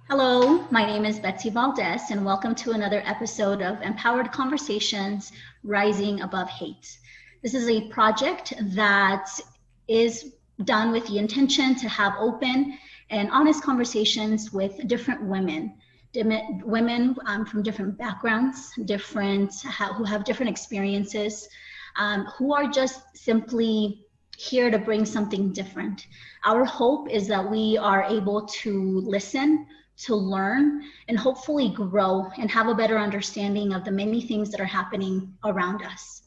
Hello, my name is Betsy Valdez, and welcome to another episode of Empowered Conversations Rising Above Hate. This is a project that is done with the intention to have open and honest conversations with different women. Women from different backgrounds, who have different experiences, who are just simply here to bring something different. Our hope is that we are able to listen, to learn, and hopefully grow and have a better understanding of the many things that are happening around us.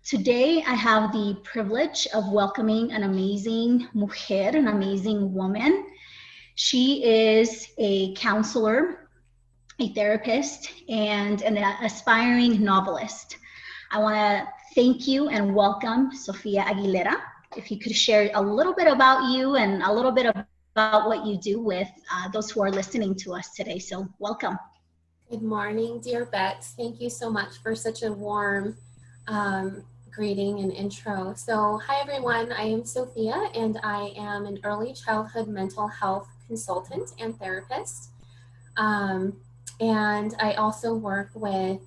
Today, I have the privilege of welcoming an amazing mujer, an amazing woman. She is a counselor, a therapist, and an aspiring novelist. I want to thank you and welcome Sofia Aguilera. If you could share a little bit about you and a little bit about what you do with those who are listening to us today. So welcome. Good morning, dear Bex. Thank you so much for such a warm greeting and intro. So hi everyone, I am Sophia and I am an early childhood mental health consultant and therapist. And I also work with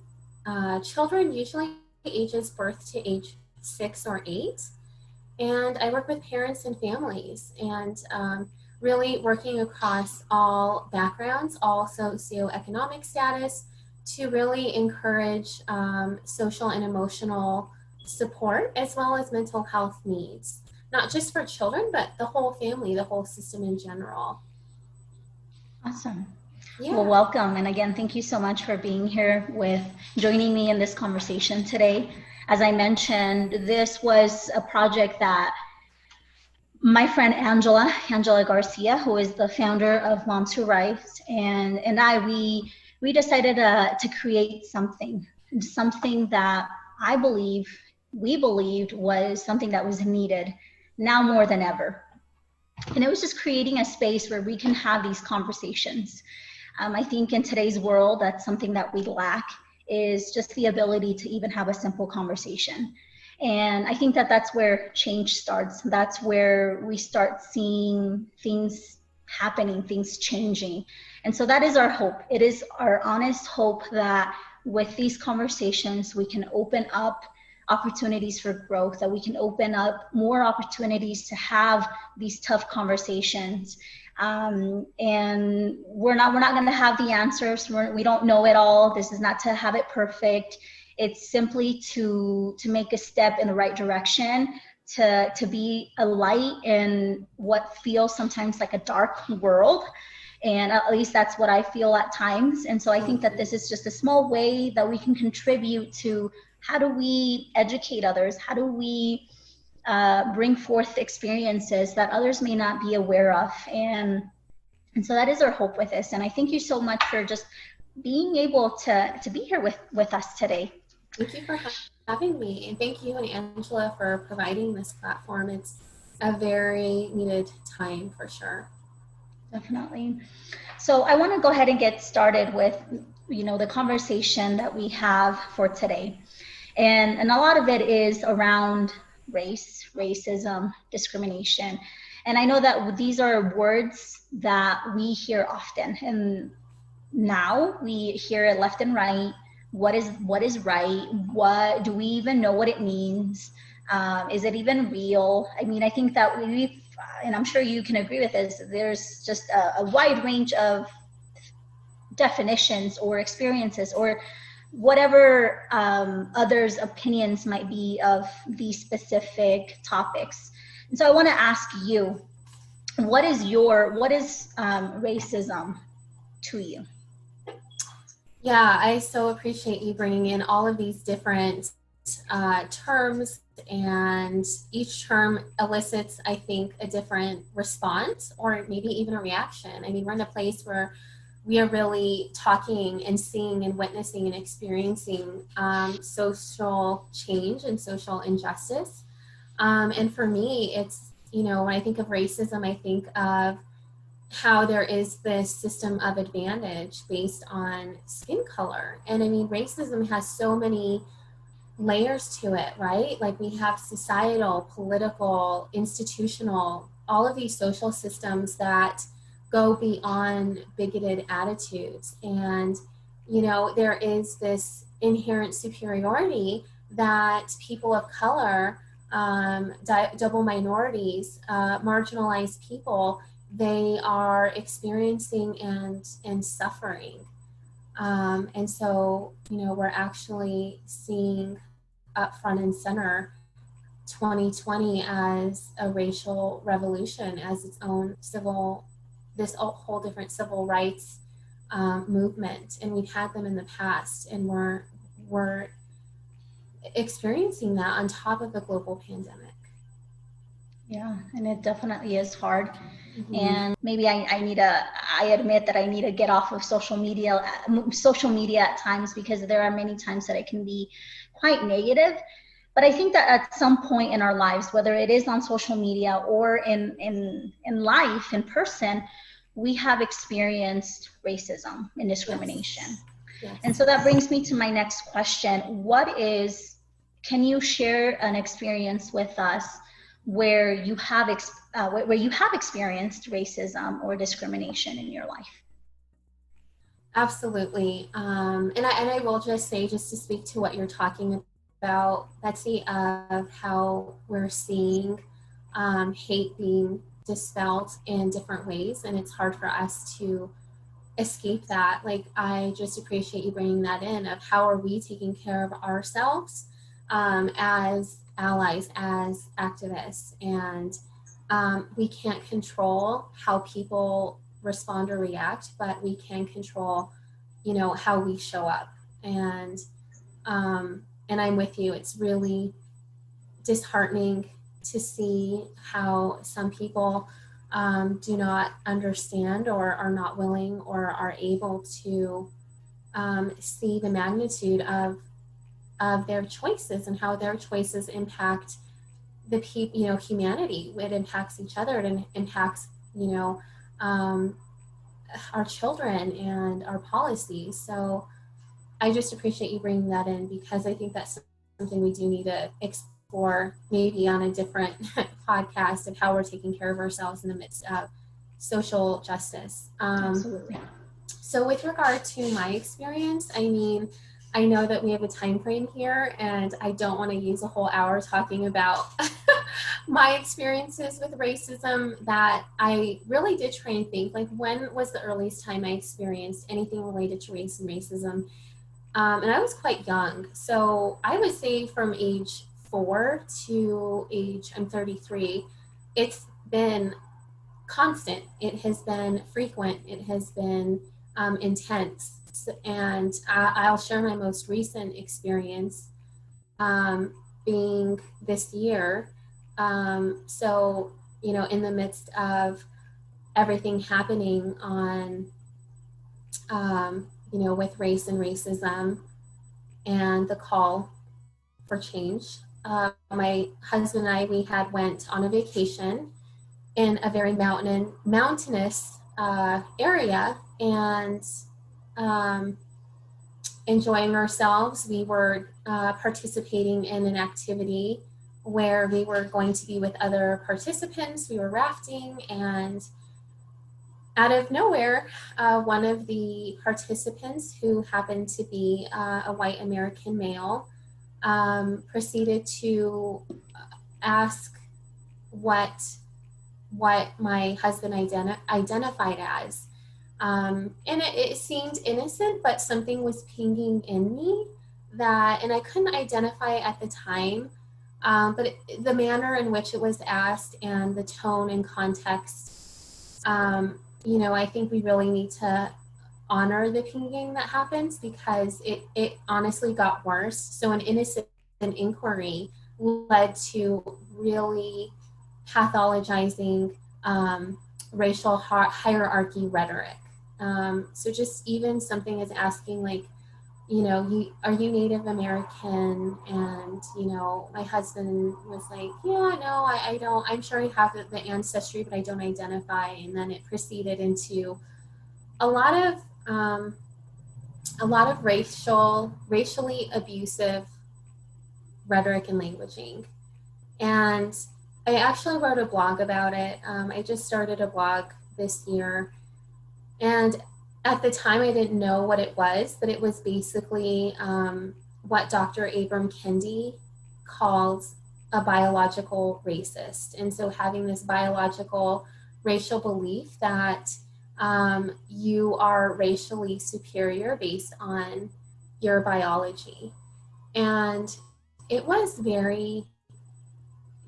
children, usually ages birth to age 6 or 8. And I work with parents and families and really working across all backgrounds, all socioeconomic status, to really encourage social and emotional support as well as mental health needs, not just for children, but the whole family, the whole system in general. Awesome. Yeah. Well, welcome. And again, thank you so much for being here joining me in this conversation today. As I mentioned, this was a project that my friend Angela Garcia, who is the founder of Moms Who Rise, and we decided to create something that we believed was something that was needed now more than ever. And it was just creating a space where we can have these conversations. I think in today's world, that's something that we lack, is just the ability to even have a simple conversation. And I think that that's where change starts. That's where we start seeing things happening, things changing. And so that is our hope. It is our honest hope that with these conversations, we can open up opportunities for growth, that we can open up more opportunities to have these tough conversations. And we're not going to have the answers. We don't know it all. This is not to have it perfect. It's simply to make a step in the right direction, to be a light in what feels sometimes like a dark world. And at least that's what I feel at times. And so I think that this is just a small way that we can contribute to how do we educate others? How do we bring forth experiences that others may not be aware of? And so that is our hope with this. And I thank you so much for just being able to be here with us today. Thank you for having me. And thank you and Angela for providing this platform. It's a very needed time for sure. Definitely. So I want to go ahead and get started with, the conversation that we have for today. And a lot of it is around race, racism, discrimination. And I know that these are words that we hear often. And now we hear it left and right. What is right? What do we even know what it means? Is it even real? I mean, I think that and I'm sure you can agree with this, there's just a wide range of definitions or experiences or whatever others' opinions might be of these specific topics. And so I want to ask you, what is racism to you? Yeah, I so appreciate you bringing in all of these different terms, and each term elicits, I think, a different response or maybe even a reaction. I mean, we're in a place where we are really talking and seeing and witnessing and experiencing social change and social injustice. And for me, it's, when I think of racism, I think of how there is this system of advantage based on skin color. And I mean, racism has so many layers to it, right? Like we have societal, political, institutional, all of these social systems that go beyond bigoted attitudes. And, you know, there is this inherent superiority that people of color, double minorities, marginalized people, they are experiencing and suffering. And so, you know, we're actually seeing up front and center 2020 as a racial revolution, as its own this whole different civil rights movement. And we've had them in the past, and we're experiencing that on top of the global pandemic. Yeah, and it definitely is hard. Mm-hmm. And maybe I admit that I need to get off of social media at times, because there are many times that it can be quite negative. But I think that at some point in our lives, whether it is on social media or in life, in person, we have experienced racism and discrimination. Yes. Yes. And so that brings me to my next question. Can you share an experience with us where you have experienced racism or discrimination in your life? Absolutely. And I will just say, just to speak to what you're talking about, Betsy, of how we're seeing hate being dispelled in different ways, and it's hard for us to escape that. Like, I just appreciate you bringing that in, of how are we taking care of ourselves as allies, as activists. And we can't control how people respond or react, but we can control, you know, how we show up. And I'm with you. It's really disheartening to see how some people do not understand, or are not willing, or are able to see the magnitude of their choices, and how their choices impact the people, you know, humanity. It impacts each other. It impacts, you know, our children and our policies. So I just appreciate you bringing that in, because I think that's something we do need to explore, maybe on a different podcast, of how we're taking care of ourselves in the midst of social justice. Absolutely. So with regard to my experience, I mean, I know that we have a time frame here, and I don't want to use a whole hour talking about my experiences with racism. That I really did try and think, like, when was the earliest time I experienced anything related to race and racism? And I was quite young. So I would say from age 4 to I'm 33, it's been constant. It has been frequent. It has been intense. And I'll share my most recent experience being this year. So, you know, in the midst of everything happening on, you know, with race and racism and the call for change, my husband and I, we had went on a vacation in a very mountainous area, and enjoying ourselves. We were participating in an activity where we were going to be with other participants. We were rafting, and out of nowhere, one of the participants, who happened to be a white American male, proceeded to ask what my husband identified as. And it seemed innocent, but something was pinging in me that, and I couldn't identify it at the time, but the manner in which it was asked and the tone and context, you know, I think we really need to honor the pinging that happens, because it honestly got worse. So an innocent inquiry led to really pathologizing racial hierarchy rhetoric. So just even something as asking, like, you know, are you Native American? And, you know, my husband was like, yeah, no, I don't, I'm sure I have the ancestry, but I don't identify. And then it proceeded into a lot of racially abusive rhetoric and languaging. And I actually wrote a blog about it. I just started a blog this year, And at the time, I didn't know what it was, but it was basically what Dr. Abram Kendi calls a biological racist. And so having this biological racial belief that you are racially superior based on your biology. And it was very,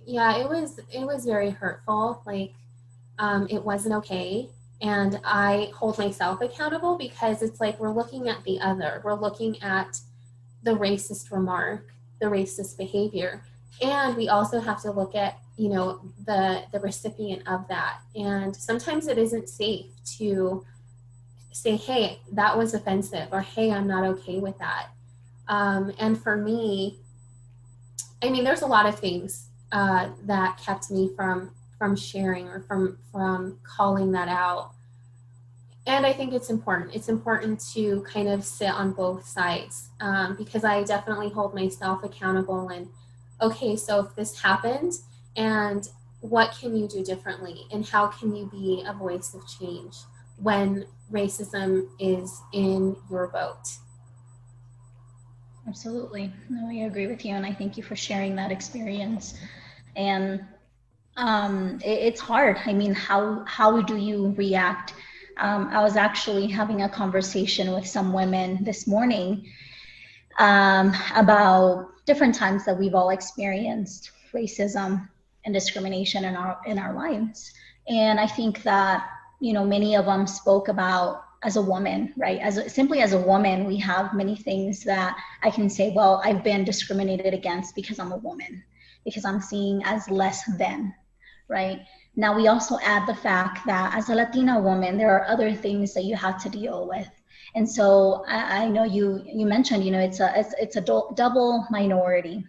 yeah, it was very hurtful. Like, it wasn't okay. And I hold myself accountable because it's like we're looking at the other. We're looking at the racist remark, the racist behavior. And we also have to look at, you know, the recipient of that. And sometimes it isn't safe to say, hey, that was offensive, or hey, I'm not okay with that. And for me, I mean, there's a lot of things that kept me from sharing or from calling that out. And I think it's important. It's important to kind of sit on both sides, because I definitely hold myself accountable. And okay, so if this happened, and what can you do differently? And how can you be a voice of change when racism is in your boat? Absolutely. No, I agree with you. And I thank you for sharing that experience. And it's hard. I mean, how do you react? I was actually having a conversation with some women this morning about different times that we've all experienced racism and discrimination in our lives. And I think that, you know, many of them spoke about, as a woman, right? Simply as a woman, we have many things that I can say, well, I've been discriminated against because I'm a woman, because I'm seen as less than, right? Now we also add the fact that as a Latina woman, there are other things that you have to deal with. And so I know you mentioned, you know, it's a double minority.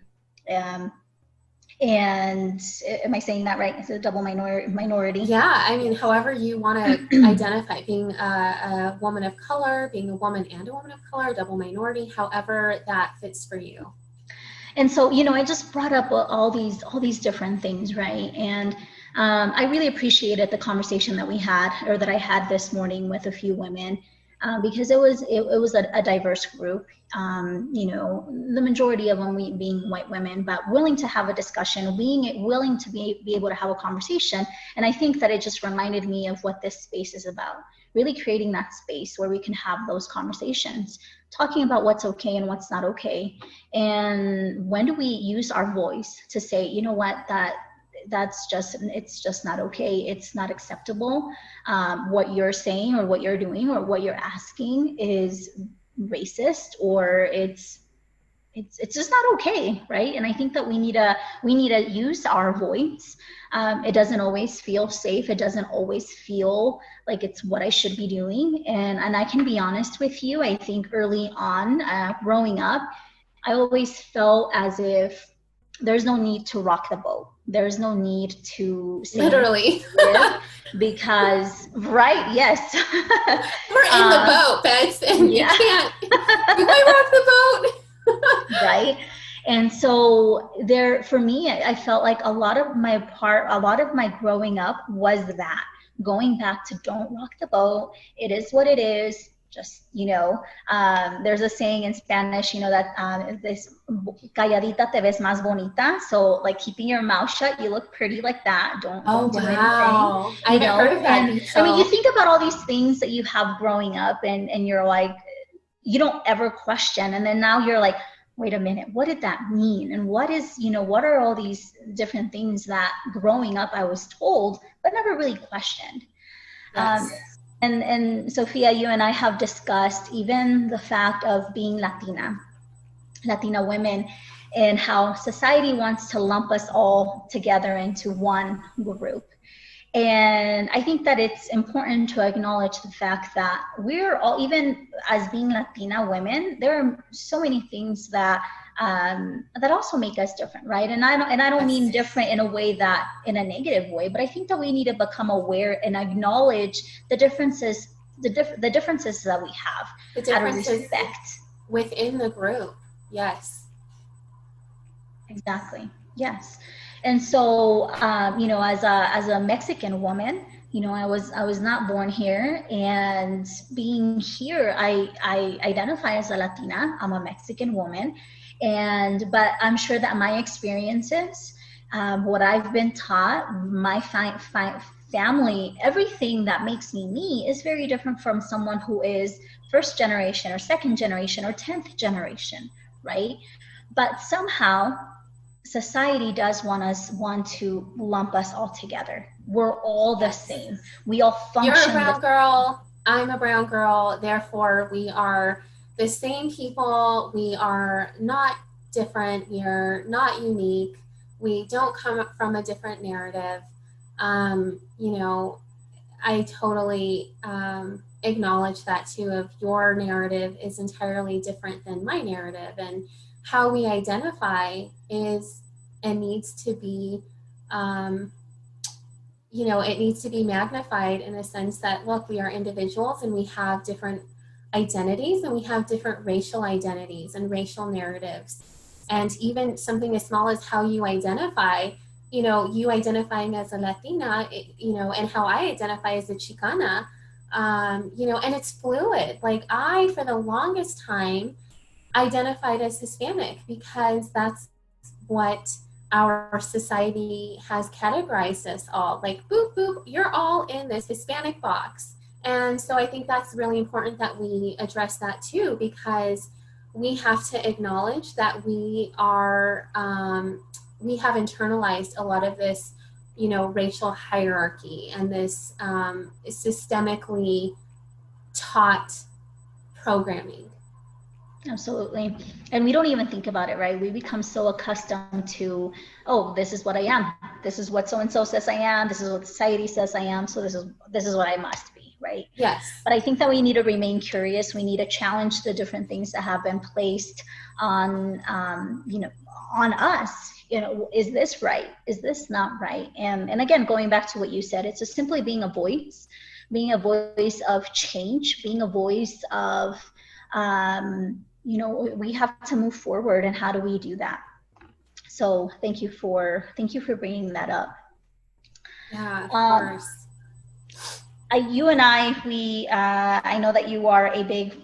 And am I saying that right? It's a double minority. Yeah, I mean, however you want to identify, being a woman of color, being a woman and a woman of color, double minority, however that fits for you. And so, you know, I just brought up all these different things, right? And I really appreciated the conversation that we had, or that I had this morning with a few women, because it was a diverse group. You know, the majority of them being white women, but willing to have a discussion, willing to be able to have a conversation. And I think that it just reminded me of what this space is about. Really creating that space where we can have those conversations, talking about what's okay and what's not okay. And when do we use our voice to say, you know what, it's just not okay. It's not acceptable. What you're saying or what you're doing or what you're asking is racist, or it's just not okay, right? And I think that we need to use our voice. It doesn't always feel safe. It doesn't always feel like it's what I should be doing. And I can be honest with you. I think early on, growing up, I always felt as if there's no need to rock the boat. There's no need to say literally, because, right? Yes, we're in the boat, Bets, and yeah. You might rock the boat. Right. And so there, for me, I felt like a lot of my growing up was that, going back to don't rock the boat. It is what it is. Just, you know, there's a saying in Spanish, you know, that this calladita te ves más bonita. So like keeping your mouth shut, you look pretty like that. Don't do anything. I haven't heard of that. I mean, you think about all these things that you have growing up, and you're like, you don't ever question. And then now you're like, wait a minute, what did that mean? And what are all these different things that growing up I was told, but never really questioned. Yes. And Sofia, you and I have discussed even the fact of being Latina women, and how society wants to lump us all together into one group. And I think that it's important to acknowledge the fact that we're all, even as being Latina women, there are so many things that also make us different, right? And I don't mean different in a way that, in a negative way, but I think that we need to become aware and acknowledge the differences, the differences that we have, the differences out of respect within the group. Yes. Exactly. Yes. And so, you know, as a Mexican woman, I was not born here, and being here, I identify as a Latina. I'm a Mexican woman, but I'm sure that my experiences, what I've been taught, my family, everything that makes me is very different from someone who is first generation or second generation or 10th generation, right? But somehow society does want to lump us all together. We're all the Yes. same. We all You're a function brown girl. I'm a brown girl. Therefore, we are the same people. We are not different. We are not unique. We don't come up from a different narrative. You know, I totally acknowledge that too. Of your narrative is entirely different than my narrative, and how we identify is and needs to be, it needs to be magnified in a sense that, look, we are individuals and we have different identities and we have different racial identities and racial narratives. And even something as small as how you identify, you identifying as a Latina, and how I identify as a Chicana, and it's fluid. Like for the longest time, identified as Hispanic because that's what our society has categorized us all. Like, boop, boop, you're all in this Hispanic box. And so I think that's really important that we address that too, because we have to acknowledge that we have internalized a lot of this, racial hierarchy and this systemically taught programming. Absolutely. And we don't even think about it, right? We become so accustomed to, oh, this is what I am. This is what so and so says I am. This is what society says I am. So this is what I must be, right? Yes. But I think that we need to remain curious. We need to challenge the different things that have been placed on on us. Is this right? Is this not right? And again, going back to what you said, it's just simply being a voice of change, being a voice of we have to move forward, and how do we do that? So thank you for bringing that up. Yeah, of course. You and I know that you are a big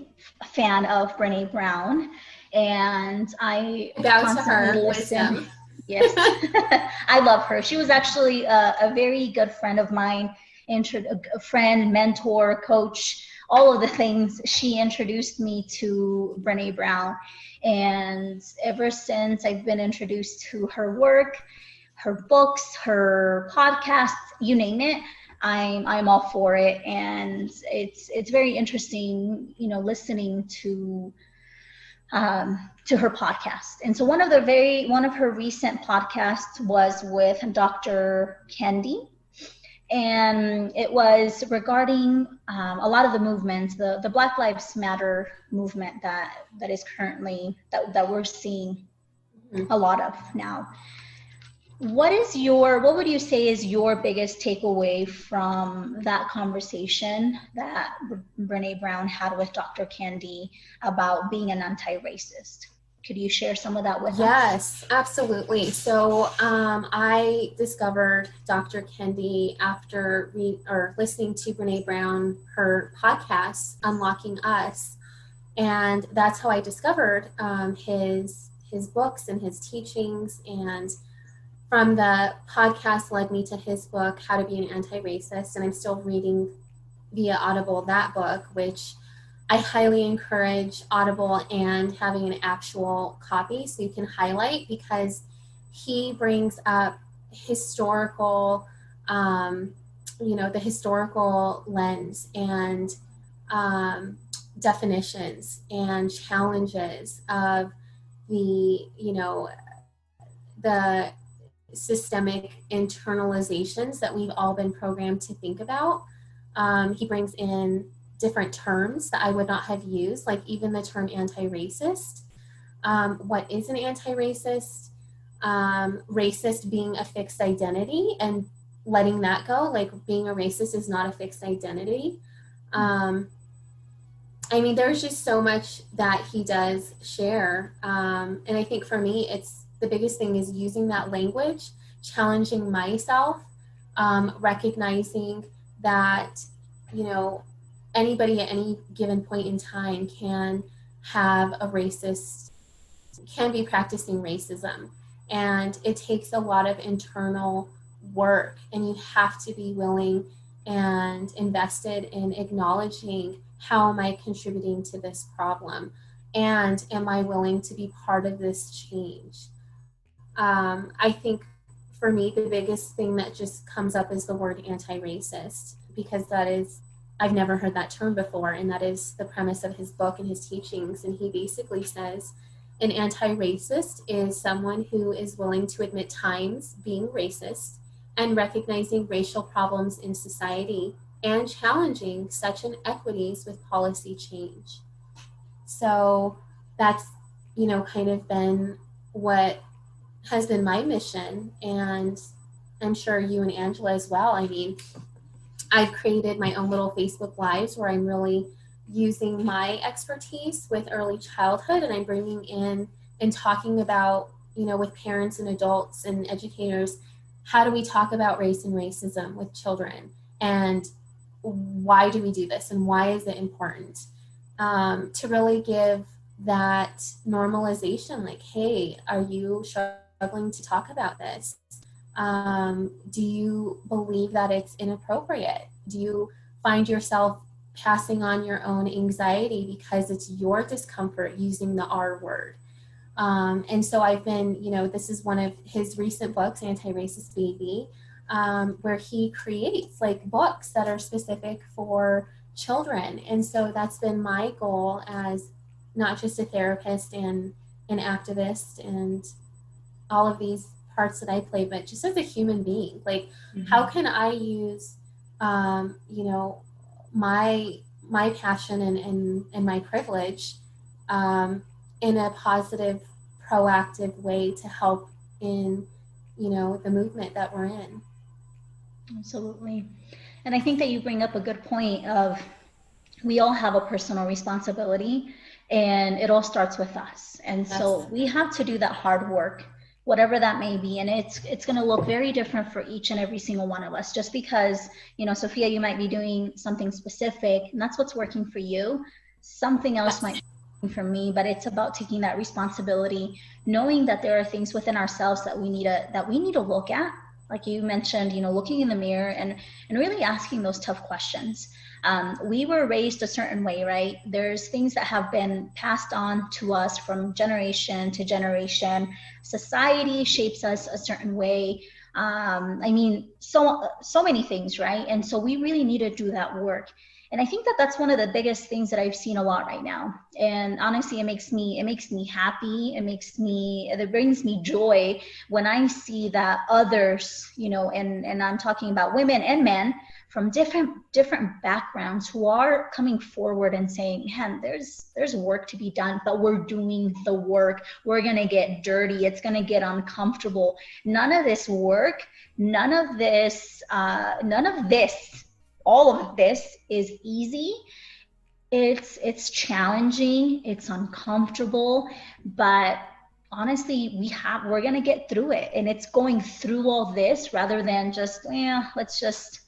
fan of Brené Brown, and I constantly listen. Yes, I love her. She was actually a very good friend of mine, a friend, mentor, coach, all of the things. She introduced me to Brené Brown, and ever since I've been introduced to her work, her books, her podcasts, you name it, I'm all for it. And it's very interesting, listening to her podcast. And so one of her recent podcasts was with Dr. Kendi, and it was regarding a lot of the movements, the Black Lives Matter movement that is currently that we're seeing a lot of now. What would you say is your biggest takeaway from that conversation that Brené Brown had with Dr. Kendi about being an anti-racist? Could you share some of that with us? Yes, absolutely. So I discovered Dr. Kendi after listening to Brené Brown, her podcast, Unlocking Us. And that's how I discovered his books and his teachings. And from the podcast led me to his book, How to Be an Anti-Racist. And I'm still reading via Audible that book, which I highly encourage Audible and having an actual copy so you can highlight, because he brings up historical, the historical lens and definitions and challenges of the systemic internalizations that we've all been programmed to think about. He brings in different terms that I would not have used, like even the term anti-racist. What is an anti-racist? Racist being a fixed identity and letting that go, like being a racist is not a fixed identity. There's just so much that he does share. And I think for me, the biggest thing is using that language, challenging myself, recognizing that, you know, anybody at any given point in time can have a racist, can be practicing racism. And it takes a lot of internal work, and you have to be willing and invested in acknowledging, how am I contributing to this problem? And am I willing to be part of this change? I think for me, the biggest thing that just comes up is the word anti-racist, because that is, I've never heard that term before, and that is the premise of his book and his teachings. And he basically says an anti-racist is someone who is willing to admit times being racist and recognizing racial problems in society and challenging such inequities with policy change. So that's, you know, kind of been what has been my mission, and I'm sure you and Angela as well. I mean, I've created my own little Facebook Lives where I'm really using my expertise with early childhood, and I'm bringing in and talking about, you know, with parents and adults and educators, how do we talk about race and racism with children, and why do we do this, and why is it important, to really give that normalization, like, hey, are you struggling to talk about this? Do you believe that it's inappropriate? Do you find yourself passing on your own anxiety because it's your discomfort using the R word? And so I've been, you know, this is one of his recent books, Anti-Racist Baby, where he creates like books that are specific for children. And so that's been my goal as not just a therapist and an activist and all of these parts that I play, but just as a human being. Like, how can I use, you know, my passion and my privilege in a positive, proactive way to help in, you know, the movement that we're in. Absolutely. And I think that you bring up a good point of, we all have a personal responsibility, and it all starts with us. And so we have to do that hard work, whatever that may be. And it's going to look very different for each and every single one of us. Just because, you know, Sophia, you might be doing something specific and that's what's working for you. Something else might be working for me, but it's about taking that responsibility, knowing that there are things within ourselves that we need to look at. Like you mentioned, you know, looking in the mirror and really asking those tough questions. We were raised a certain way, right? There's things that have been passed on to us from generation to generation. Society shapes us a certain way. I mean, so many things, right? And so we really need to do that work. And I think that that's one of the biggest things that I've seen a lot right now. And honestly, it makes me happy. It brings me joy when I see that others, you know, and I'm talking about women and men from different backgrounds who are coming forward and saying, man, there's work to be done, but we're doing the work. We're going to get dirty. It's going to get uncomfortable. None of this work, all of this is easy. It's challenging, it's uncomfortable, but honestly, we're gonna get through it. And it's going through all this rather than just, let's just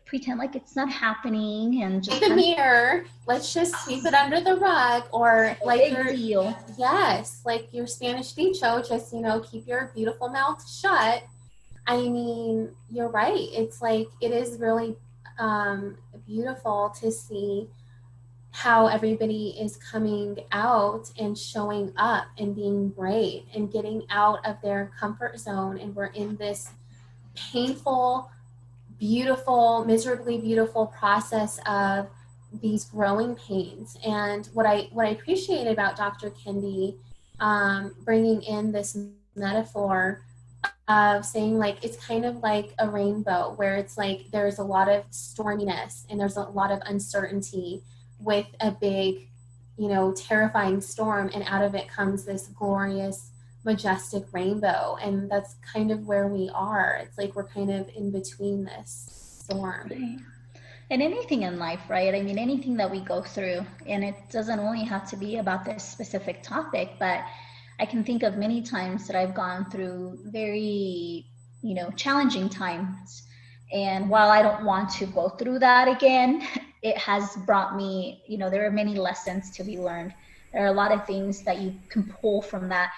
pretend like it's not happening and just the mirror. Let's just sweep it under the rug, or like your deal. Yes, like your Spanish dicho, just, you know, keep your beautiful mouth shut. I mean, you're right. It's like, it is really beautiful to see how everybody is coming out and showing up and being brave and getting out of their comfort zone. And we're in this painful, beautiful, miserably beautiful process of these growing pains. And what I appreciate about Dr. Kendi bringing in this metaphor of saying, like, it's kind of like a rainbow, where it's like there's a lot of storminess and there's a lot of uncertainty with a big, you know, terrifying storm, and out of it comes this glorious, majestic rainbow. And that's kind of where we are. It's like we're kind of in between this storm. And anything in life, right? I mean, anything that we go through, and it doesn't only have to be about this specific topic, but I can think of many times that I've gone through very, you know, challenging times. And while I don't want to go through that again, it has brought me, there are many lessons to be learned. There are a lot of things that you can pull from that.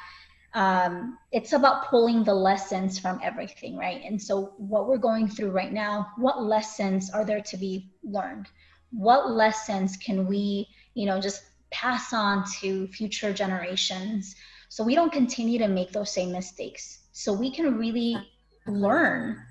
It's about pulling the lessons from everything, right? And so what we're going through right now, what lessons are there to be learned? What lessons can we, just pass on to future generations so we don't continue to make those same mistakes, so we can really learn,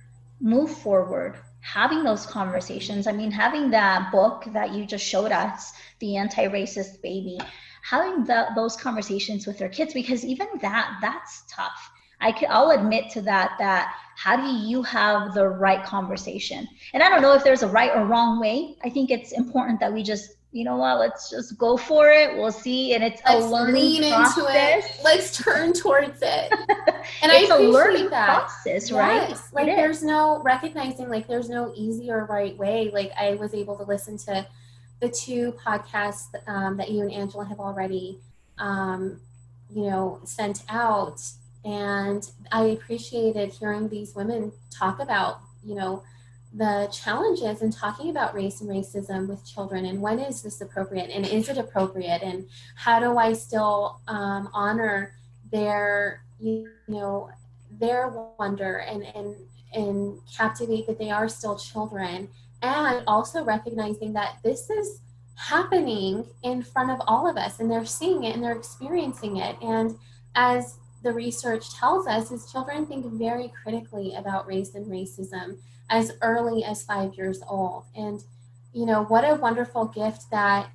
move forward, having those conversations. I mean, having that book that you just showed us, The Anti-Racist Baby, having those conversations with their kids, because even that's tough. I'll admit to that how do you have the right conversation? And I don't know if there's a right or wrong way. I think it's important that we just, let's just go for it. We'll see. And it's let's a learning lean process. Into it. Let's turn towards it. And it's I appreciate a learning that. process, right? Yes. Like there's no recognizing, like there's no easy or right way. Like I was able to listen to the 2 podcasts that you and Angela have already, sent out. And I appreciated hearing these women talk about, the challenges in talking about race and racism with children, and when is this appropriate, and is it appropriate, and how do I still honor their, their wonder and captivate that they are still children, and also recognizing that this is happening in front of all of us, and they're seeing it and they're experiencing it. And as the research tells us, is children think very critically about race and racism as early as 5 years old. And, what a wonderful gift that,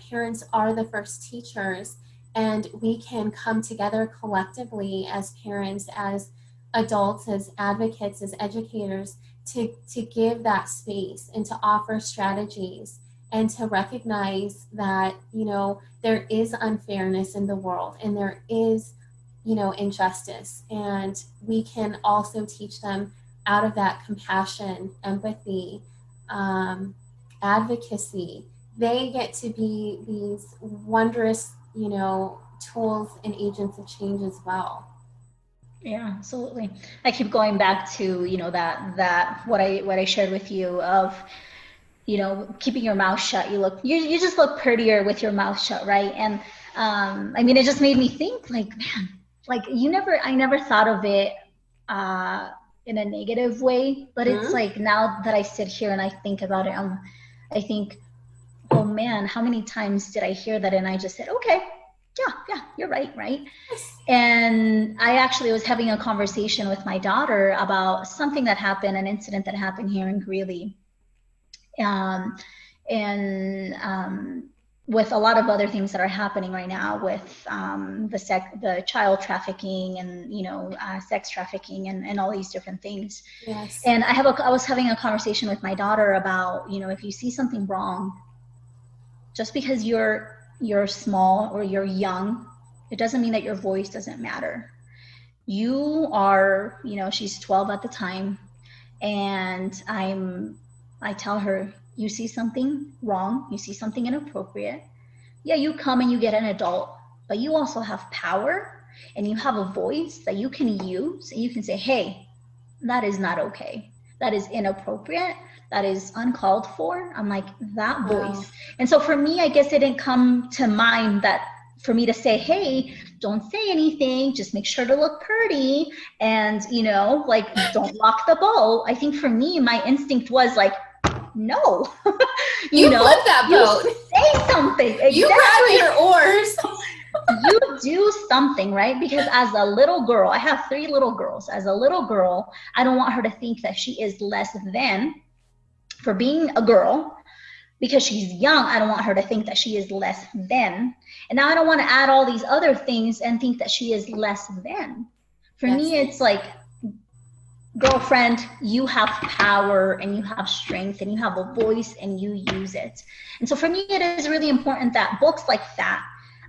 parents are the first teachers, and we can come together collectively as parents, as adults, as advocates, as educators, to give that space and to offer strategies and to recognize that, there is unfairness in the world, and there is, injustice. And we can also teach them out of that compassion, empathy, advocacy. They get to be these wondrous, tools and agents of change as well. Yeah, absolutely. I keep going back to, that what I shared with you of, keeping your mouth shut. You just look prettier with your mouth shut, right? And I mean, it just made me think, like, man, like I never thought of it in a negative way, but it's like, now that I sit here and I think about it, I think, oh man, how many times did I hear that? And I just said, okay, yeah, you're right. And I actually was having a conversation with my daughter about something that happened, an incident that happened here in Greeley. With a lot of other things that are happening right now with the child trafficking and sex trafficking and all these different things. Yes. And I was having a conversation with my daughter about, if you see something wrong, just because you're small or you're young, it doesn't mean that your voice doesn't matter. You are, she's 12 at the time, and I tell her, you see something wrong, you see something inappropriate, yeah, you come and you get an adult, but you also have power and you have a voice that you can use, and you can say, hey, that is not okay, that is inappropriate, that is uncalled for. I'm like, that voice. And so for me, I guess it didn't come to mind that for me to say, hey, don't say anything, just make sure to look pretty, and like, don't rock the boat. I think for me, my instinct was like, no, you flip that boat. You say something. Exactly. You grab your oars. You do something, right? Because as a little girl, I have 3 little girls. As a little girl, I don't want her to think that she is less than for being a girl. Because she's young, I don't want her to think that she is less than. And now I don't want to add all these other things and think that she is less than. For me, it's like, girlfriend, you have power and you have strength and you have a voice and you use it. And so for me, it is really important that books like that,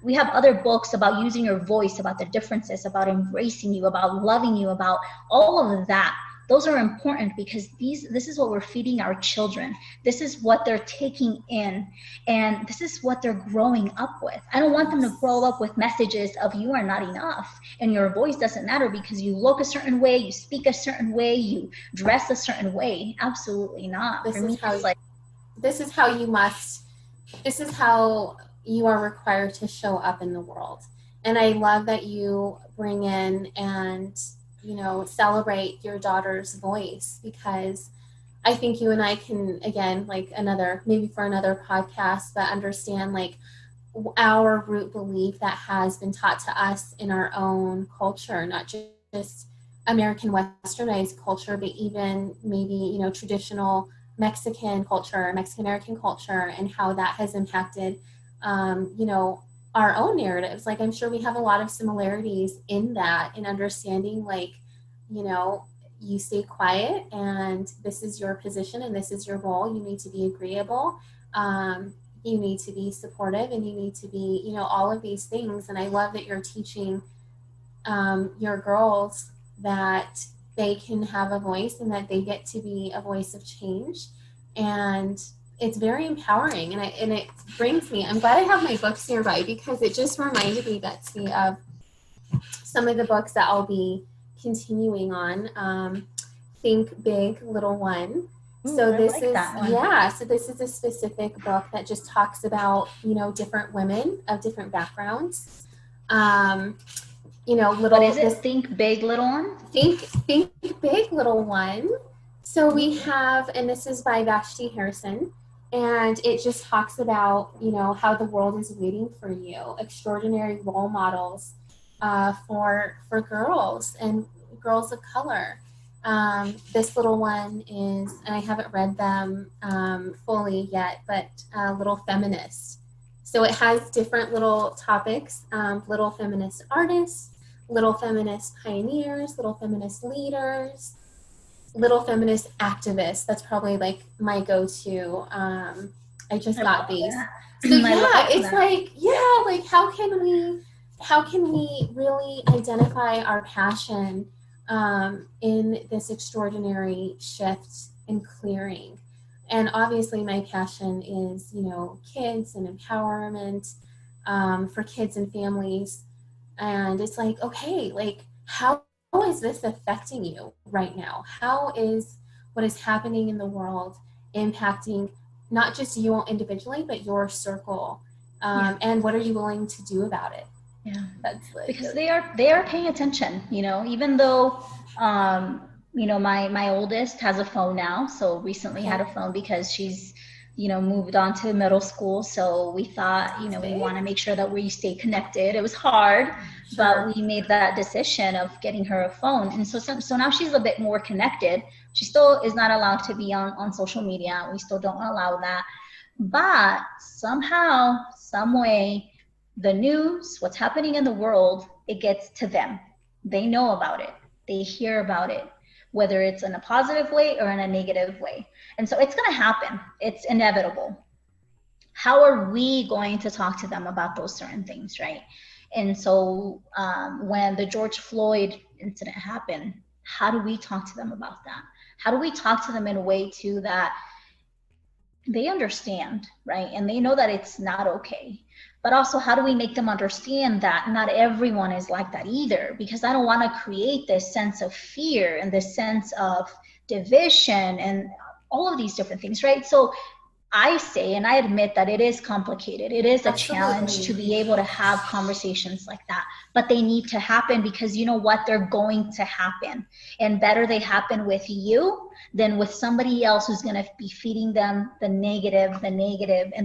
we have other books about using your voice, about the differences, about embracing you, about loving you, about all of that those are important because this is what we're feeding our children. This is what they're taking in, and this is what they're growing up with. I don't want them to grow up with messages of you are not enough and your voice doesn't matter because you look a certain way, you speak a certain way, you dress a certain way. Absolutely not. For me, it's like, this is how you must, this is how you are required to show up in the world. And I love that you bring in and, you know, celebrate your daughter's voice, because I think you and I can, again, like another, maybe for another podcast, but understand like our root belief that has been taught to us in our own culture, not just American westernized culture, but even maybe, you know, traditional Mexican culture, Mexican American culture, and how that has impacted, you know, our own narratives. Like, I'm sure we have a lot of similarities in that, in understanding, like, you know, you stay quiet and this is your position and this is your role. You need to be agreeable. You need to be supportive, and you need to be, you know, all of these things. And I love that you're teaching your girls that they can have a voice and that they get to be a voice of change. And it's very empowering. And it brings me, I'm glad I have my books nearby, because it just reminded me, Betsy, of some of the books that I'll be continuing on. Think Big, Little One. So I this like is, that one. yeah, so this is a specific book that just talks about, you know, different women of different backgrounds. You know, What is it? Think Big, Little One? Think Big, Little One. So we have, and this is by Vashti Harrison, and it just talks about, you know, how the world is waiting for you, extraordinary role models for girls and girls of color. This little one is, and I haven't read them fully yet, but Little Feminist. So it has different little topics, little feminist artists, little feminist pioneers, little feminist leaders, little feminist activists. That's probably like my go-to. I just got these. So yeah, it's like, yeah, like how can we really identify our passion in this extraordinary shift and clearing? And obviously my passion is, you know, kids and empowerment for kids and families. And it's like, okay, like how is this affecting you right now? How is what is happening in the world impacting not just you individually, but your circle? And what are you willing to do about it? Yeah, that's like, because they are paying attention, you know, even though, you know, my oldest has a phone now. So recently had a phone because she's, you know, moved on to middle school. So we thought, you know, we want to make sure that we stay connected. It was hard, but we made that decision of getting her a phone. And so now she's a bit more connected. She still is not allowed to be on social media. We still don't allow that. But somehow, some way, the news, what's happening in the world, it gets to them. They know about it. They hear about it, whether it's in a positive way or in a negative way. And so it's going to happen. It's inevitable. How are we going to talk to them about those certain things, right? And so when the George Floyd incident happened, how do we talk to them about that? How do we talk to them in a way too that they understand, right? And they know that it's not okay. But also, how do we make them understand that not everyone is like that either? Because I don't want to create this sense of fear and this sense of division and all of these different things, right? So I say, and I admit that it is complicated. It is a challenge to be able to have conversations like that, but they need to happen because you know what? They're going to happen. And better they happen with you than with somebody else who's going to be feeding them the negative, and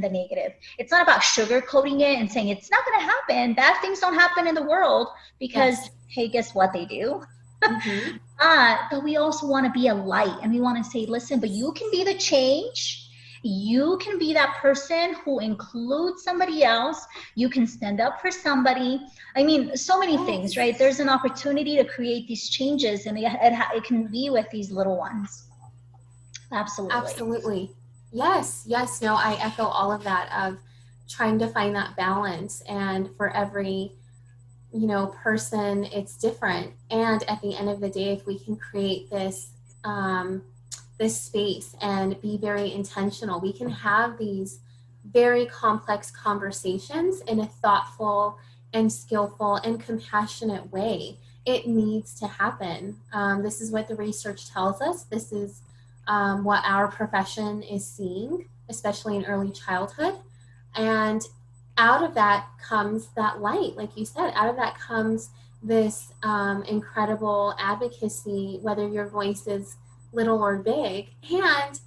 the negative. It's not about sugarcoating it and saying it's not going to happen. Bad things don't happen in the world because, hey, guess what? They do. But we also want to be a light, and we want to say, listen, but you can be the change. You can be that person who includes somebody else. You can stand up for somebody. I mean, so many things, right? There's an opportunity to create these changes, and it can be with these little ones. Absolutely. Yes. No, I echo all of that, of trying to find that balance. And for every, you know, person, it's different. And at the end of the day, if we can create this this space and be very intentional. We can have these very complex conversations in a thoughtful and skillful and compassionate way. It needs to happen. This is what the research tells us. This is what our profession is seeing, especially in early childhood. And out of that comes that light, like you said, out of that comes this incredible advocacy, whether your voice is little or big. And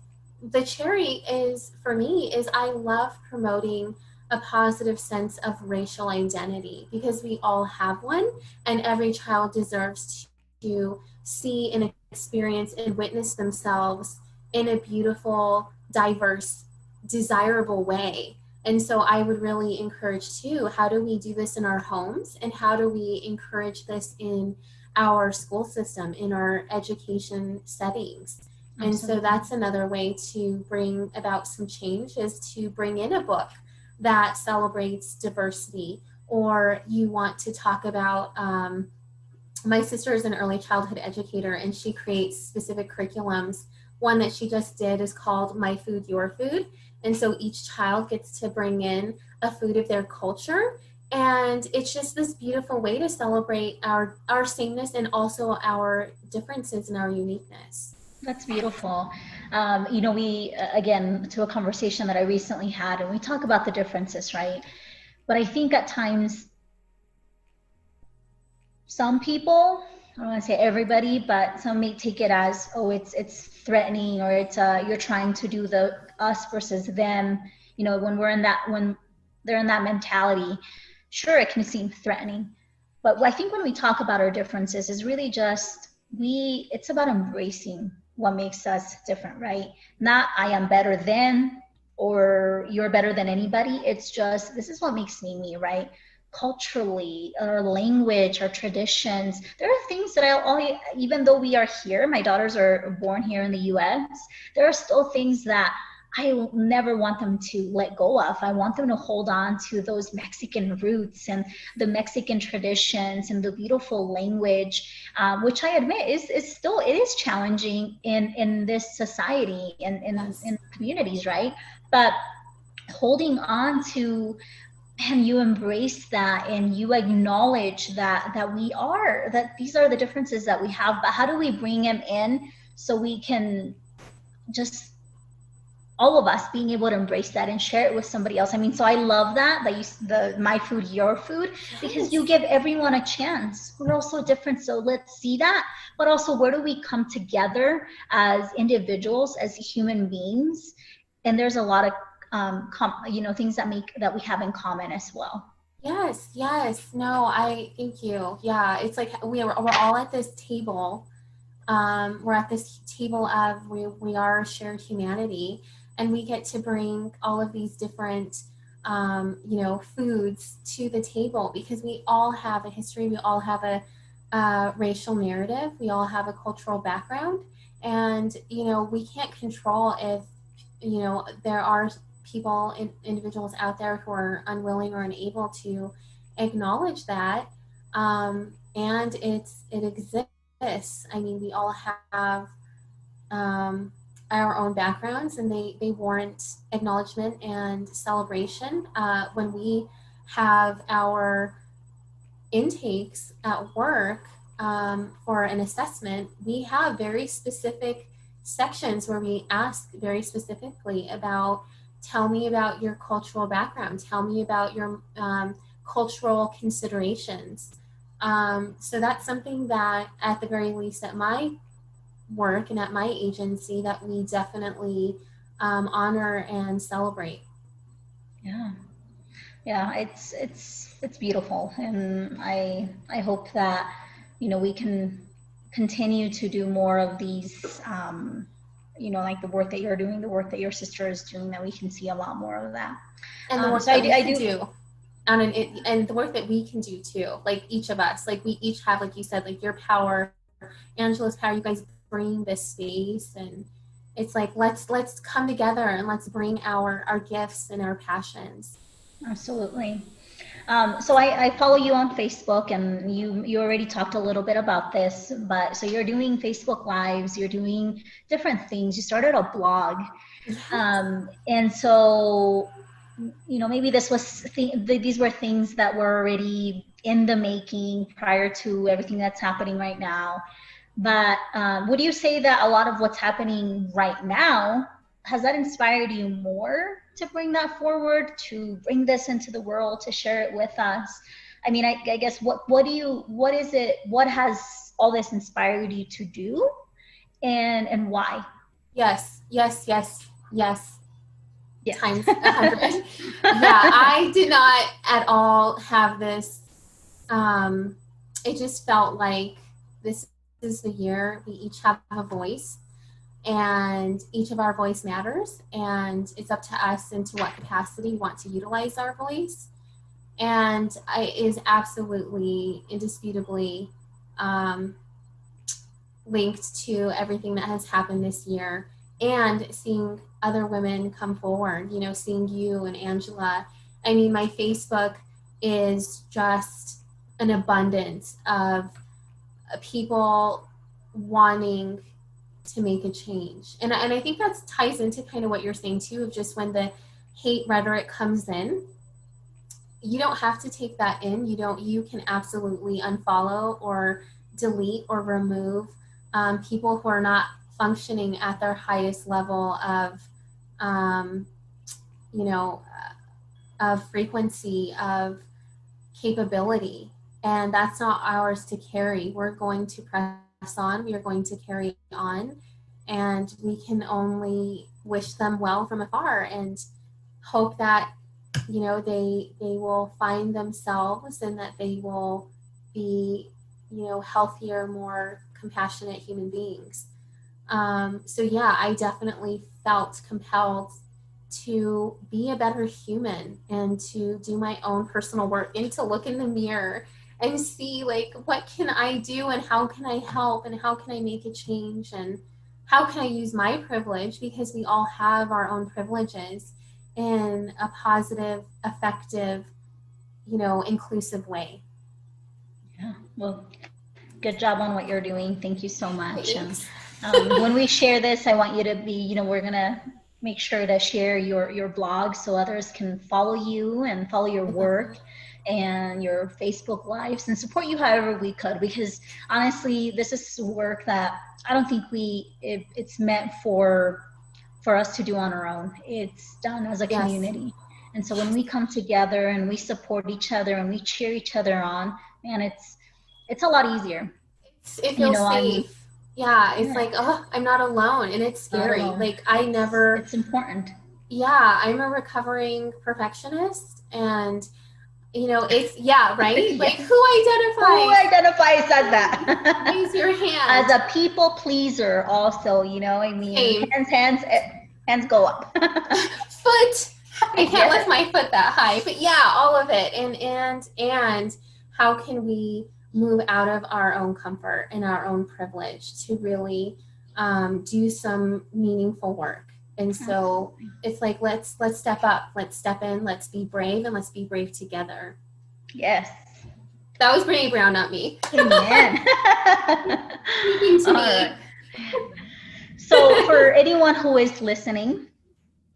the cherry is, for me, is I love promoting a positive sense of racial identity, because we all have one, and every child deserves to see and experience and witness themselves in a beautiful, diverse, desirable way. And so I would really encourage too, how do we do this in our homes, and how do we encourage this in our school system, in our education settings? And Absolutely. so that's another way to bring about some change, is to bring in a book that celebrates diversity. Or you want to talk about, my sister is an early childhood educator, and she creates specific curriculums. One that she just did is called My Food, Your Food. And so each child gets to bring in a food of their culture. And it's just this beautiful way to celebrate our sameness and also our differences and our uniqueness. That's beautiful. We, again, to a conversation that I recently had, and we talk about the differences, right? But I think at times, some people, I don't want to say everybody, but some may take it as, oh, it's threatening, or it's you're trying to do the us versus them. When they're in that mentality, sure, it can seem threatening. But I think when we talk about our differences, is really just it's about embracing what makes us different, right? Not I am better than, or you're better than anybody. It's just, this is what makes me, right? Culturally, our language, our traditions. There are things that even though we are here, my daughters are born here in the US, there are still things that I never want them to let go of. I want them to hold on to those Mexican roots and the Mexican traditions and the beautiful language, which I admit it is challenging in this society and Yes. in communities, right? But holding on to, and you embrace that, and you acknowledge that these are the differences that we have, but how do we bring them in so we can just, all of us being able to embrace that and share it with somebody else. I mean, so I love the My Food, Your Food, because you Yes. give everyone a chance. We're all so different, so let's see that. But also, where do we come together as individuals, as human beings? And there's a lot of things that we have in common as well. Yes, yes. No, I thank you. Yeah, it's like we're all at this table. We're at this table of we are shared humanity, and we get to bring all of these different foods to the table, because we all have a history. We all have a racial narrative. We all have a cultural background, and we can't control if there are people, individuals out there who are unwilling or unable to acknowledge that. And it exists. I mean, we all have our own backgrounds, and they warrant acknowledgement and celebration. When we have our intakes at work for an assessment, we have very specific sections where we ask very specifically about, tell me about your cultural background, tell me about your cultural considerations. So that's something that, at the very least, at my work and at my agency, that we definitely honor and celebrate. Yeah. Yeah, it's beautiful, and I hope that we can continue to do more of these, like the work that you're doing, the work that your sister is doing, that we can see a lot more of that. And the work So that we I can do. do, and the work that we can do too, like each of us, like we each have, like you said, like your power, Angela's power, you guys bring this space, and it's like let's come together and let's bring our gifts and our passions. Absolutely. So I follow you on Facebook, and you already talked a little bit about this, but so you're doing Facebook Lives, you're doing different things. You started a blog, Yes. and so maybe these were things that were already in the making prior to everything that's happening right now. But would you say that a lot of what's happening right now has that inspired you more to bring that forward, to bring this into the world, to share it with us? I mean, I guess what is it? What has all this inspired you to do, and why? Yes, yes, yes, yes. Yes. Times 100. Yeah, I did not at all have this. It just felt like this is the year we each have a voice, and each of our voice matters, and it's up to us into what capacity we want to utilize our voice. And it is absolutely, indisputably um, linked to everything that has happened this year, and seeing other women come forward, seeing you and Angela. I mean, my Facebook is just an abundance of people wanting to make a change. And I think that ties into kind of what you're saying too, of just when the hate rhetoric comes in, you don't have to take that in. You can absolutely unfollow or delete or remove people who are not functioning at their highest level of, um, you know, of frequency, of capability. And that's not ours to carry. We're going to press on. We are going to carry on. And we can only wish them well from afar and hope that they will find themselves, and that they will be healthier, more compassionate human beings. So yeah, I definitely felt compelled to be a better human, and to do my own personal work, and to look in the mirror and see, like, what can I do, and how can I help, and how can I make a change, and how can I use my privilege, because we all have our own privileges, in a positive, effective, inclusive way. Yeah. Well, good job on what you're doing. Thank you so much. And Thanks. when we share this, I want you to be, we're gonna make sure to share your blog so others can follow you and follow your work and your Facebook lives and support you however we could. Because honestly, this is work that I don't think it's meant for us to do on our own. It's done as a Yes. community. And so when we come together and we support each other and we cheer each other on, man, it's a lot easier. It feels I'm safe. Yeah, it's yeah, like, oh, I'm not alone, and it's not scary. alone. Like, I never. It's important. Yeah, I'm a recovering perfectionist, and it's, yeah, right? Like, Yes. who Who identifies? identifies as that? Raise your As hand. a people pleaser also, I mean, Same. hands go up. Foot. I can't lift Yes. my foot that high, but yeah, all of it. And how can we move out of our own comfort and our own privilege to really do some meaningful work? And so Absolutely. it's like, let's step up, let's step in, let's be brave, and let's be brave together. Yes. That was Brene Brown, not me. Amen. Speaking to All right. me. So for anyone who is listening,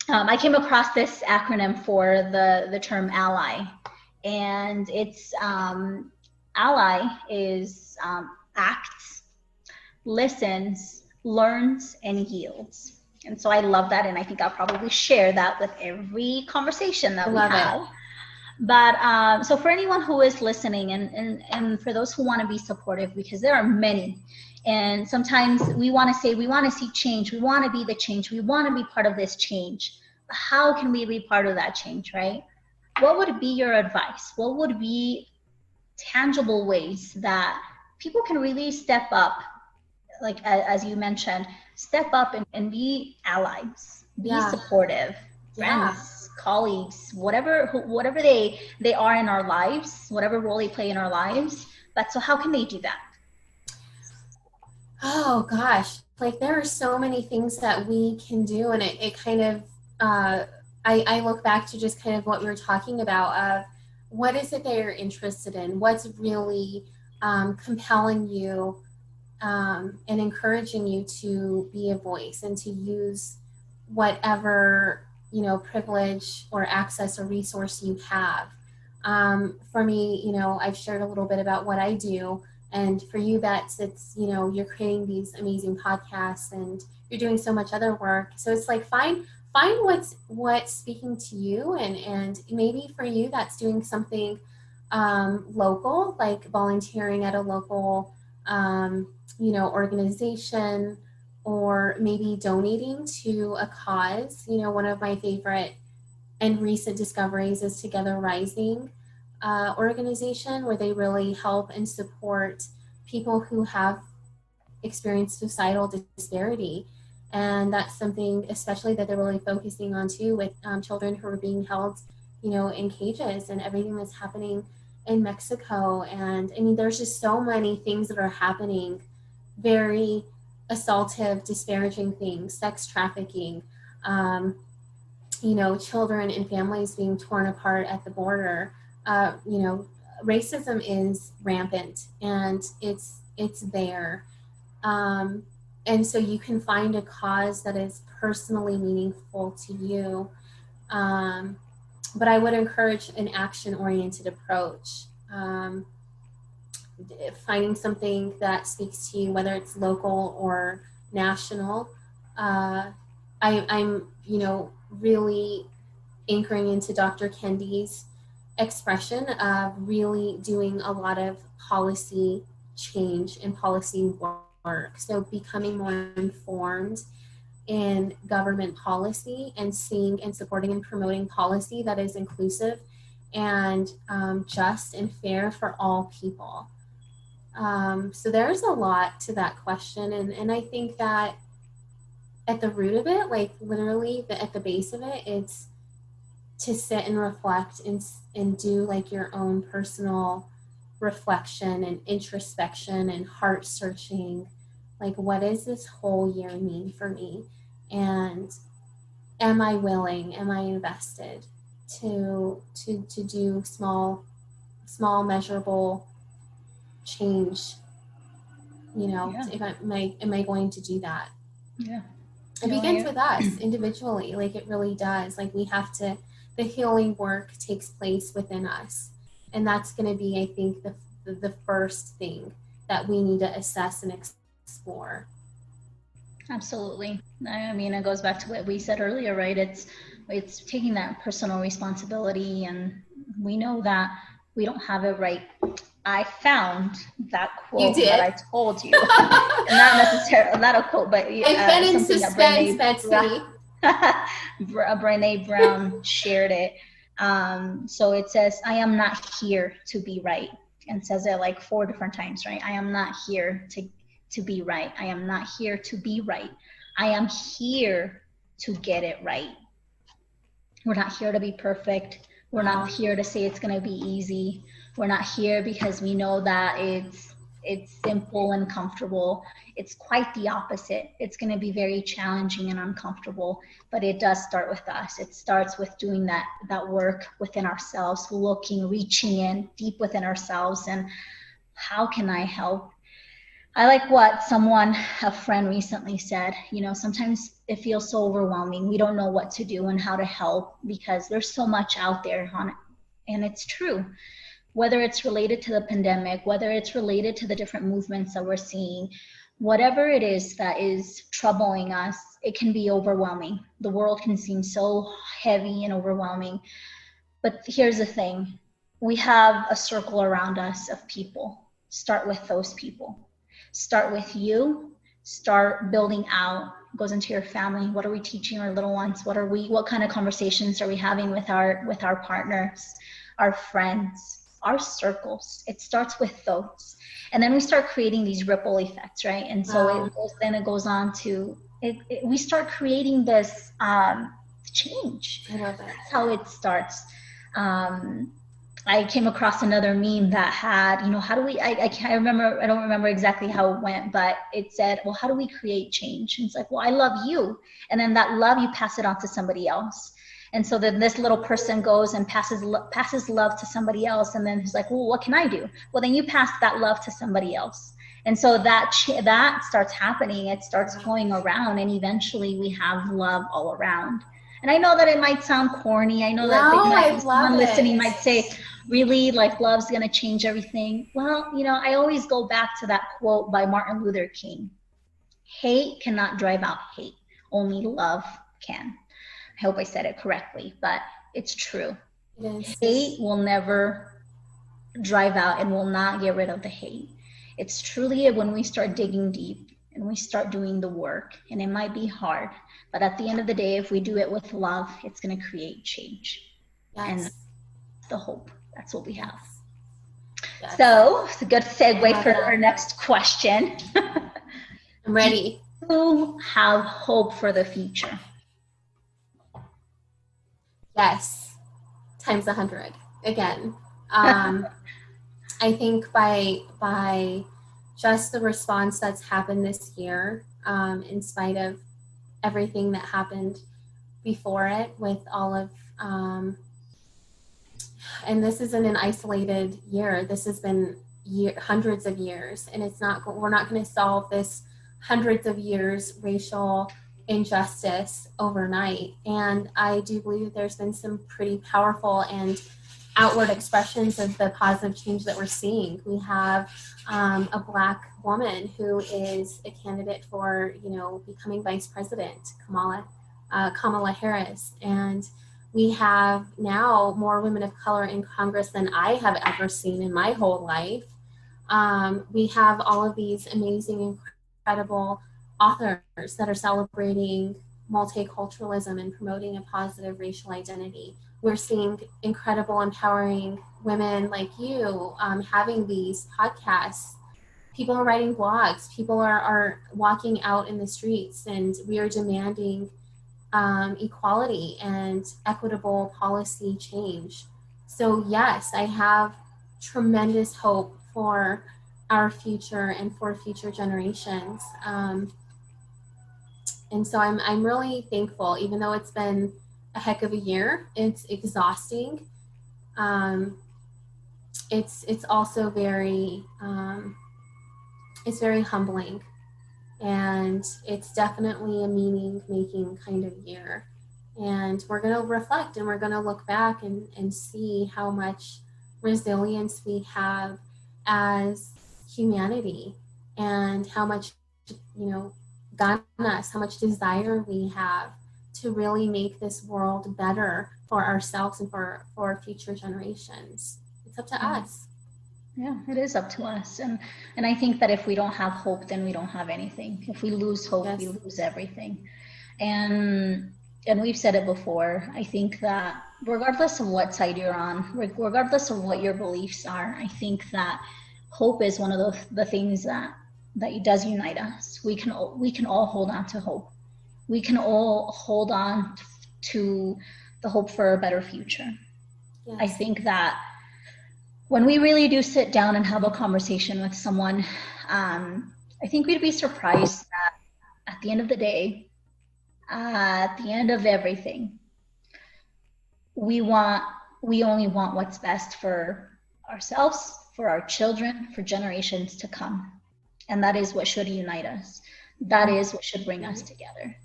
I came across this acronym for the term ally, and it's ally is acts, listens, learns, and yields. And so I love that, and I think I'll probably share that with every conversation I that we love it. have. But so for anyone who is listening, and for those who want to be supportive, because there are many, and sometimes we want to say we want to see change, we want to be the change, we want to be part of this change. How can we be part of that change, right? What would be your advice? What would be tangible ways that people can really step up, like as you mentioned, step up and be allies, be Yeah. supportive, Yeah. friends, colleagues, whatever they are in our lives, whatever role they play in our lives. But so how can they do that? Oh gosh, like, there are so many things that we can do, and it kind of, I look back to just kind of what we were talking about, of what is it that you're interested in? What's really compelling you and encouraging you to be a voice and to use whatever, you know, privilege or access or resource you have. For me, you know, I've shared a little bit about what I do, and for you, Bets, it's, you know, you're creating these amazing podcasts and you're doing so much other work. So it's like find what's speaking to you, and maybe for you that's doing something local, like volunteering at a local you know, organization, or maybe donating to a cause. You know, one of my favorite and recent discoveries is Together Rising organization, where they really help and support people who have experienced suicidal disparity. And that's something especially that they're really focusing on too, with children who are being held, you know, in cages and everything that's happening in Mexico. And I mean, there's just so many things that are happening, very assaultive, disparaging things, sex trafficking, you know, children and families being torn apart at the border. You know, racism is rampant, and it's there. And so you can find a cause that is personally meaningful to you. But I would encourage an action-oriented approach. Finding something that speaks to you, whether it's local or national. I'm, you know, really anchoring into Dr. Kendi's expression of really doing a lot of policy change and policy work. So becoming more informed in government policy and seeing and supporting and promoting policy that is inclusive and just and fair for all people. So there's a lot to that question. And I think that at the root of it, like literally at the base of it, it's to sit and reflect and do like your own personal reflection and introspection and heart searching. Like, what does this whole year mean for me? And am I willing, am I invested to do small measurable change? You know, Yeah. if am I going to do that? Yeah. It begins with us individually. Like, it really does. Like, we have to, the healing work takes place within us. And that's going to be, I think, the first thing that we need to assess and explore. Absolutely. I mean, it goes back to what we said earlier, right? It's taking that personal responsibility, and we know that we don't have it right. I found that quote that I told you. Not necessarily, not a quote, but I've been in suspense, Betsy. Brene Brown shared it. So it says, I am not here to be right, and says it like 4 different times, right? I am not here to be right. I am not here to be right. I am here to get it right. We're not here to be perfect. We're not here to say it's going to be easy. We're not here because we know that it's simple and comfortable. It's quite the opposite. It's going to be very challenging and uncomfortable, but it does start with us. It starts with doing that work within ourselves, looking, reaching in deep within ourselves, and how can I help? I like what a friend recently said, you know, sometimes it feels so overwhelming. We don't know what to do and how to help because there's so much out there on it. And it's true. Whether it's related to the pandemic, whether it's related to the different movements that we're seeing, whatever it is that is troubling us, it can be overwhelming. The world can seem so heavy and overwhelming. But here's the thing. We have a circle around us of people. Start with those people. Start with you. Start building out. Goes into your family. What are we teaching our little ones? What kind of conversations are we having with our partners, our friends, our circles? It starts with those. And then we start creating these ripple effects, right? And so it goes on to we start creating this change. I love that. That's how it starts. I came across another meme that had, you know, how do we, I don't remember exactly how it went, but it said, well, how do we create change? And it's like, well, I love you. And then that love, you pass it on to somebody else. And so then this little person goes and passes love to somebody else, and then he's like, well, what can I do? Well, then you pass that love to somebody else. And so that starts happening. It starts flowing around, and eventually we have love all around. And I know that it might sound corny. I know that someone listening might say, really, like, love's going to change everything. Well, I always go back to that quote by Martin Luther King. Hate cannot drive out hate. Only love can. I hope I said it correctly, but it's true. Hate will never drive out and will not get rid of the hate. It's truly when we start digging deep and we start doing the work, and it might be hard, but at the end of the day, if we do it with love, it's going to create change. And the hope. That's what we have. So it's a good segue for our next question. I'm ready. Do you have hope for the future? Yes, times 100 again. I think by just the response that's happened this year, in spite of everything that happened before it, with all of, and this isn't an isolated year. This has been hundreds of years, and we're not going to solve this hundreds of years racial injustice overnight. And I do believe that there's been some pretty powerful and outward expressions of the positive change that we're seeing. We have a Black woman who is a candidate for, becoming vice president, Kamala Harris. And we have now more women of color in Congress than I have ever seen in my whole life. We have all of these amazing, incredible authors that are celebrating multiculturalism and promoting a positive racial identity. We're seeing incredible, empowering women like you having these podcasts. People are writing blogs. People are walking out in the streets, and we are demanding equality and equitable policy change. So yes, I have tremendous hope for our future and for future generations. And so I'm really thankful, even though it's been a heck of a year. It's exhausting. It's also very humbling, and it's definitely a meaning-making kind of year. And we're going to reflect, and we're going to look back and see how much resilience we have as humanity, and how much, God in us, how much desire we have to really make this world better for ourselves and for future generations. It's up to us. Yeah, it is up to us. And I think that if we don't have hope, then we don't have anything. If we lose hope, we lose everything. And we've said it before, I think that regardless of what side you're on, regardless of what your beliefs are, I think that hope is one of the things that does unite us. We can all hold on to hope. We can all hold on to the hope for a better future. Yes. I think that when we really do sit down and have a conversation with someone, I think we'd be surprised that at the end of the day, at the end of everything, we only want what's best for ourselves, for our children, for generations to come. And that is what should unite us. That is what should bring us together.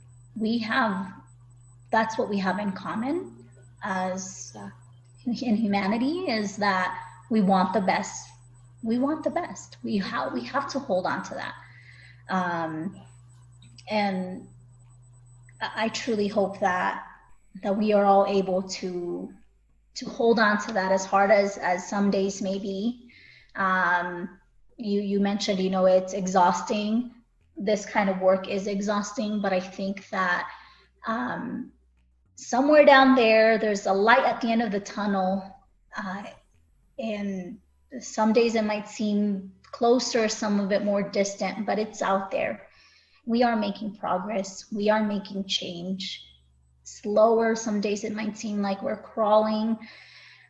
That's what we have in common as in humanity, is that we want the best. We want the best. We have to hold on to that. And I truly hope that we are all able to hold on to that, as hard as some days may be. You mentioned, it's exhausting. This kind of work is exhausting, but I think that somewhere down there's a light at the end of the tunnel. And some days it might seem closer, some a bit more distant, but it's out there. We are making progress. We are making change. Slower, some days it might seem like we're crawling,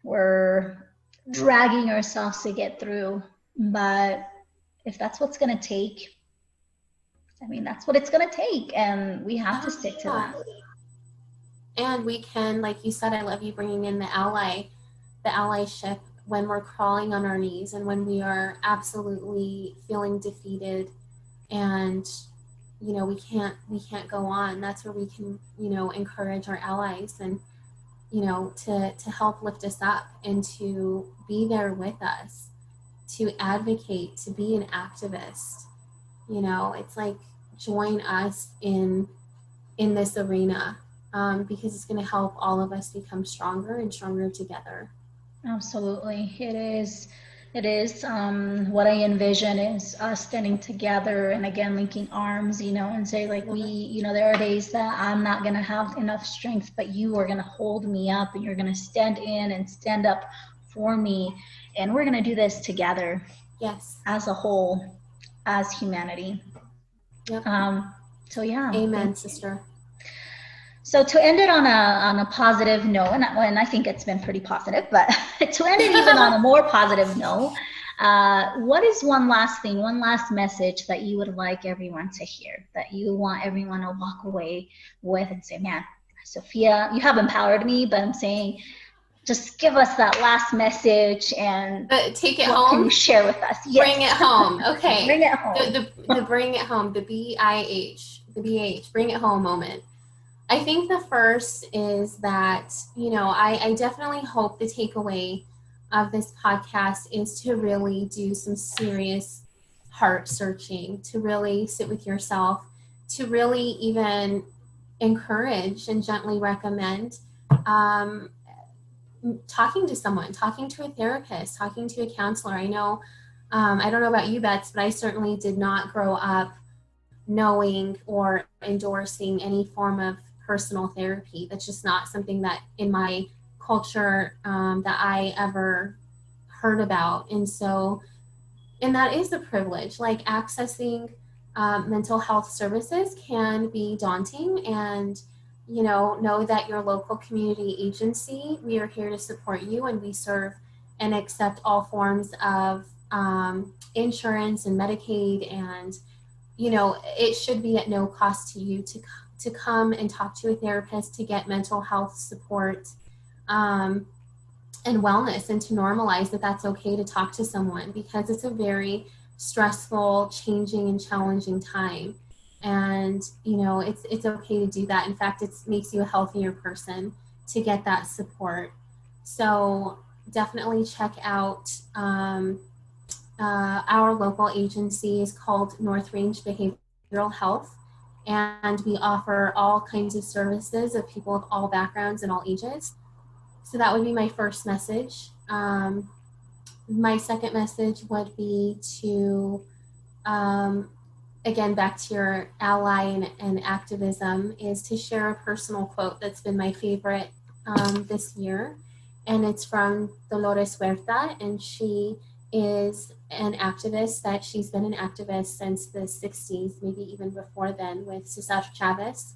we're dragging ourselves to get through. But if that's what's going to take, that's what it's going to take. And we have to stick to that. And we can, like you said, I love you bringing in the allyship when we're crawling on our knees and when we are absolutely feeling defeated and we can't go on. That's where we can encourage our allies and to help lift us up and to be there with us, to advocate, to be an activist. It's like join us in this arena, because it's going to help all of us become stronger and stronger together. Absolutely. It is. It is. What I envision is us standing together and again linking arms, and say like there are days that I'm not going to have enough strength, but you are going to hold me up and you're going to stand in and stand up for me. And we're going to do this together. Yes. As a whole, as humanity. Yep. So yeah. Amen, sister. So to end it on a positive note, and I think it's been pretty positive, but to end it even on a more positive note, what is one last message that you would like everyone to hear, that you want everyone to walk away with and say, man, Sofia, you have empowered me, but I'm saying, just give us that last message and take it what home. Can you share with us? Yes. Bring it home. Okay. Bring it home. The bring it home, the BIH, bring it home moment. I think the first is that, I definitely hope the takeaway of this podcast is to really do some serious heart searching, to really sit with yourself, to really even encourage and gently recommend talking to someone, talking to a therapist, talking to a counselor. I know, I don't know about you, Bets, but I certainly did not grow up knowing or endorsing any form of personal therapy. That's just not something that in my culture that I ever heard about. And that is a privilege. Like accessing mental health services can be daunting, and know that your local community agency, we are here to support you, and we serve and accept all forms of insurance and Medicaid, and it should be at no cost to you to come and talk to a therapist, to get mental health support and wellness, and to normalize that that's okay to talk to someone, because it's a very stressful, changing, and challenging time. And it's okay to do that. In fact, it makes you a healthier person to get that support. So definitely check out our local agency is called North Range Behavioral Health, and we offer all kinds of services of people of all backgrounds and all ages. So that would be my first message. My second message would be to, again, back to your ally and activism, is to share a personal quote that's been my favorite this year. And it's from Dolores Huerta, and she is an activist that she's been an activist since the 60s, maybe even before then, with Cesar Chavez.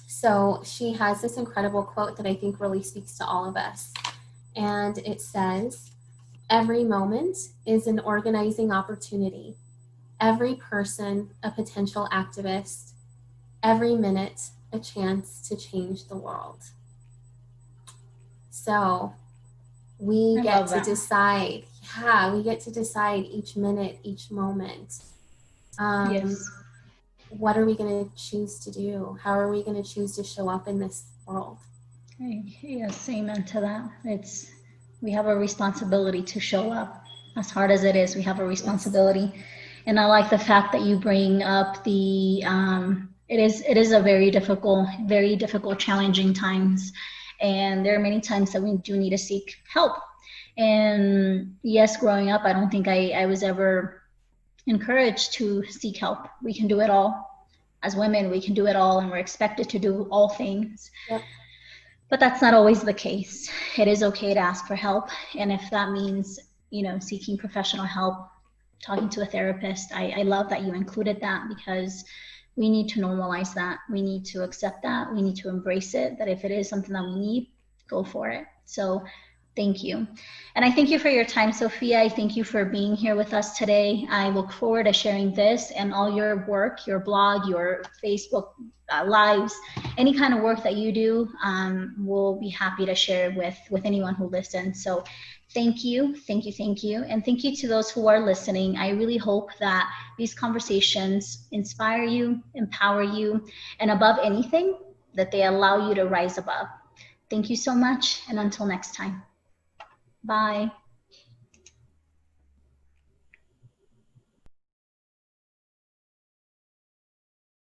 So she has this incredible quote that I think really speaks to all of us. And it says, "Every moment is an organizing opportunity. Every person a potential activist. Every minute a chance to change the world." So we get to decide. Yeah, we get to decide each minute, each moment. Yes. What are we going to choose to do? How are we going to choose to show up in this world? Yes, amen to that. We have a responsibility to show up. As hard as it is, we have a responsibility. Yes. And I like the fact that you bring up the it is a very difficult, challenging times. And there are many times that we do need to seek help. And yes, growing up, I don't think I was ever encouraged to seek help. We can do it all. As women, we can do it all, and we're expected to do all things. Yep. But that's not always the case. It is okay to ask for help. And if that means, seeking professional help, talking to a therapist, I love that you included that, because we need to normalize that. We need to accept that. We need to embrace it, that if it is something that we need, go for it. So Thank you. And I thank you for your time, Sophia. I thank you for being here with us today. I look forward to sharing this and all your work, your blog, your Facebook lives, any kind of work that you do. We'll be happy to share with anyone who listens. So thank you, thank you, thank you. And thank you to those who are listening. I really hope that these conversations inspire you, empower you, and above anything, that they allow you to rise above. Thank you so much, and until next time. Bye.